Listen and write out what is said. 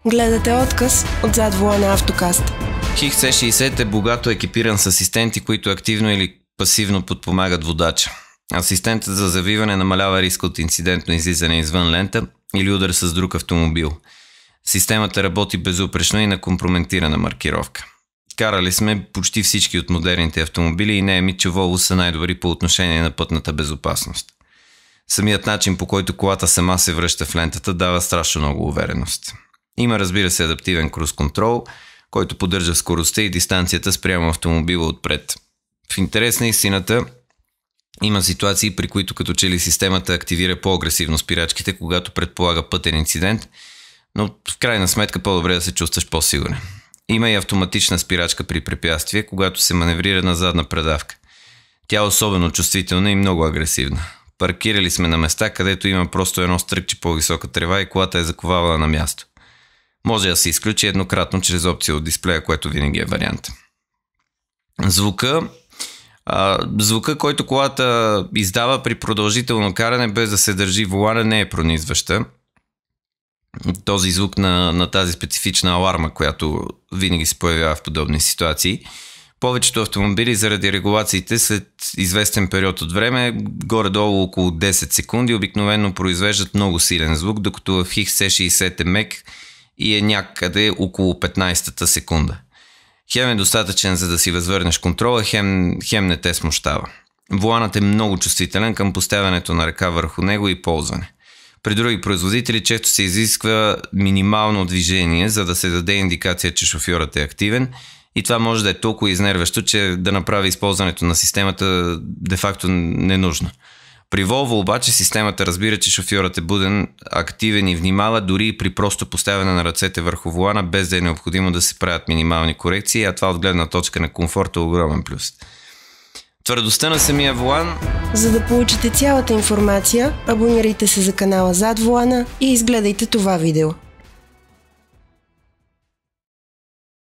Гледате отказ от зад волана Автокаст. XC60 е богато екипиран с асистенти, които активно или пасивно подпомагат водача. Асистентът за завиване намалява риска от инцидентно излизане извън лента или удар с друг автомобил. Системата работи безупречно и на компрометирана маркировка. Карали сме почти всички от модерните автомобили и не е мит, че Volvo са най-добри по отношение на пътната безопасност. Самият начин, по който колата сама се връща в лентата, дава страшно много увереност. Има, разбира се, адаптивен круз контрол, който поддържа скоростта и дистанцията спрямо автомобила отпред. В интерес на истината, има ситуации, при които като че ли системата активира по-агресивно спирачките, когато предполага пътен инцидент, но в крайна сметка по-добре да се чувстваш по-сигурен. Има и автоматична спирачка при препятствие, когато се маневрира на задна предавка. Тя е особено чувствителна и много агресивна. Паркирали сме на места, където има просто едно стръкче по-висока трева и колата е заковавала на място. Може да се изключи еднократно чрез опция от дисплея, което винаги е вариант. Звука, който колата издава при продължително каране без да се държи волана, не е пронизваща. Този звук на тази специфична аларма, която винаги се появява в подобни ситуации. Повечето автомобили заради регулациите след известен период от време, горе-долу около 10 секунди, обикновено произвеждат много силен звук, докато в XC60 е мек и е някъде около 15-та секунда. Хем е достатъчен, за да си възвърнеш контрола, хем не те смущава. Воланът е много чувствителен към поставянето на ръка върху него и ползване. При други производители често се изисква минимално движение, за да се даде индикация, че шофьорът е активен, и това може да е толкова изнервящо, че да направи използването на системата де-факто ненужно. При Volvo обаче системата разбира, че шофьорът е буден, активен и внимава дори и при просто поставяне на ръцете върху волана, без да е необходимо да се правят минимални корекции, а това от гледна точка на комфорта е огромен плюс. Твърдостта на самия волан. За да получите цялата информация, абонирайте се за канала Зад волана и изгледайте това видео.